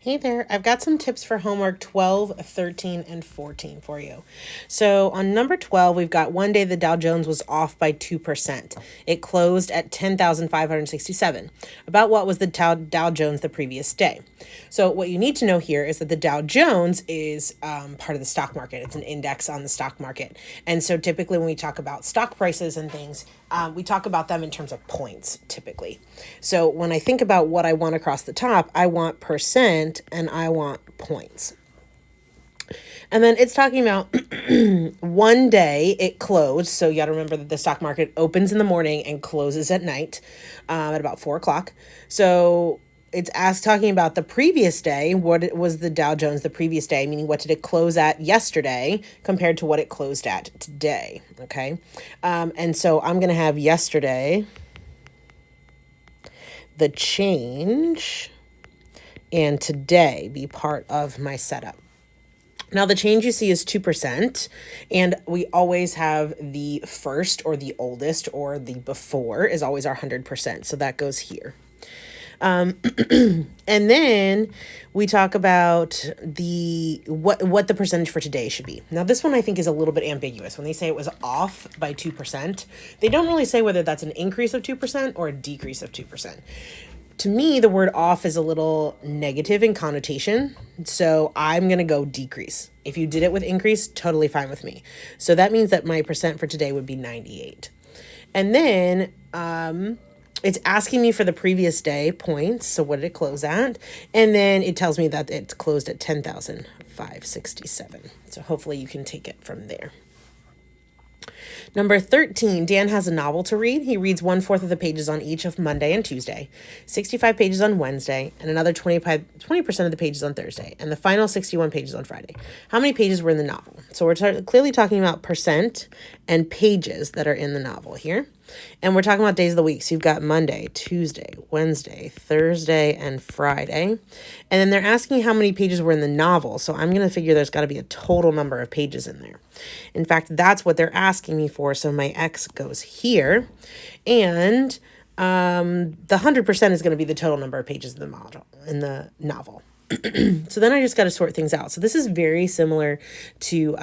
Hey there, I've got some tips for homework 12, 13, and 14 for you. So on number 12, we've got one day the Dow Jones was off by 2%. It closed at 10,567. About what was the Dow Jones the previous day? So what you need to know here is that the Dow Jones is part of the stock market. It's an index on the stock market. And so typically when we talk about stock prices and things, we talk about them in terms of points typically. So when I think about what I want across the top, I want percent and I want points. And then it's talking about one day it closed. So you got to remember that the stock market opens in the morning and closes at night at about 4 o'clock. So it's talking about the previous day. What was the Dow Jones the previous day? Meaning, what did it close at yesterday compared to what it closed at today? Okay. And so I'm going to have yesterday, the change, and today be part of my setup. Now, the change you see is 2%, and we always have the first or the oldest or the before is always our 100%. So that goes here. And then we talk about the what the percentage for today should be. Now, this one I think is a little bit ambiguous. When they say it was off by 2%, they don't really say whether that's an increase of 2% or a decrease of 2%. To me, the word off is a little negative in connotation, so I'm going to go decrease. If you did it with increase, totally fine with me. So that means that my percent for today would be 98. And then it's asking me for the previous day points. So what did it close at? And then it tells me that it closed at 10,567. So hopefully you can take it from there. Number 13, Dan has a novel to read. He reads 1/4 of the pages on each of Monday and Tuesday, 65 pages on Wednesday, and another 20% of the pages on Thursday, and the final 61 pages on Friday. How many pages were in the novel? So we're clearly talking about percent and pages that are in the novel here. And we're talking about days of the week. So you've got Monday, Tuesday, Wednesday, Thursday, and Friday. And then they're asking how many pages were in the novel. So I'm going to figure there's got to be a total number of pages in there. In fact, that's what they're asking me for. So my X goes here. And the 100% is going to be the total number of pages in the novel. So then I just got to sort things out. So this is very similar to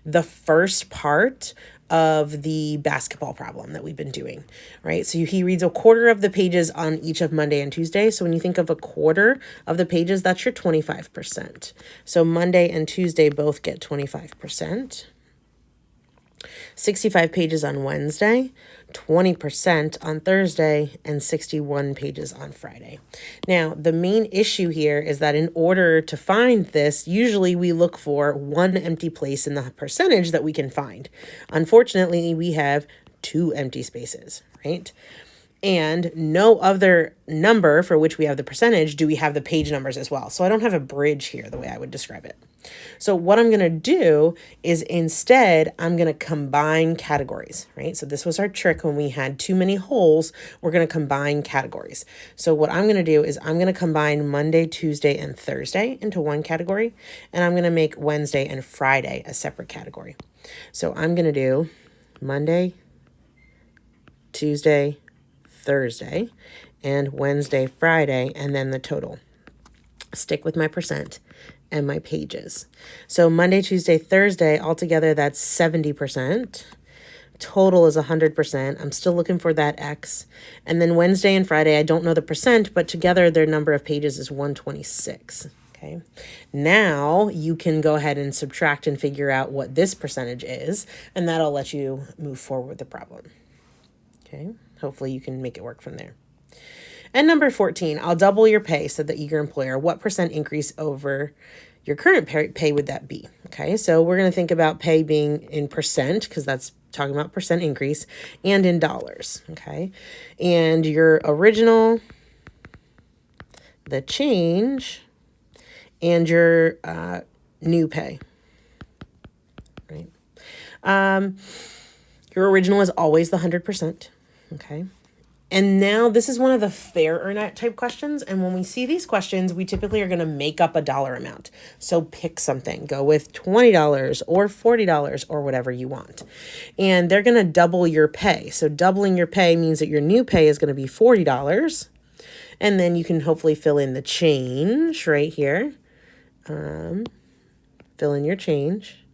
the first part of the basketball problem that we've been doing, right? So he reads 1/4 of the pages on each of Monday and Tuesday. So when you think of 1/4 of the pages, that's your 25%. So Monday and Tuesday both get 25%. 65 pages on Wednesday, 20% on Thursday, and 61 pages on Friday. Now, the main issue here is that in order to find this, usually we look for one empty place in the percentage that we can find. Unfortunately, we have 2 empty spaces, right? And no other number for which we have the percentage do we have the page numbers as well. So I don't have a bridge here the way I would describe it. So what I'm going to do is instead, I'm going to combine categories, right? So this was our trick when we had too many holes, we're going to combine categories. So what I'm going to do is I'm going to combine Monday, Tuesday, and Thursday into one category, and I'm going to make Wednesday and Friday a separate category. So I'm going to do Monday, Tuesday, Thursday, and Wednesday, Friday, and then the total. Stick with my percent and my pages. So Monday, Tuesday, Thursday, altogether that's 70%. Total is 100%. I'm still looking for that X. And then Wednesday and Friday, I don't know the percent, but together their number of pages is 126. Okay. Now you can go ahead and subtract and figure out what this percentage is, and that'll let you move forward with the problem. Okay. Hopefully you can make it work from there. And number 14, I'll double your pay, said the eager employer. What percent increase over your current pay would that be? Okay, so we're going to think about pay being in percent, because that's talking about percent increase, and in dollars. Okay, and your original, the change, and your new pay. Right. Your original is always the 100%. Okay. And now this is one of the fair or not type questions. And when we see these questions, we typically are going to make up a dollar amount. So pick something, go with $20 or $40 or whatever you want. And they're going to double your pay. So doubling your pay means that your new pay is going to be $40. And then you can hopefully fill in the change right here. Fill in your change.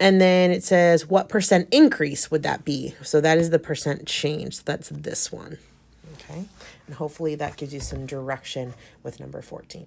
And then it says, what percent increase would that be? So that is the percent change. So that's this one. Okay. And hopefully that gives you some direction with number 14.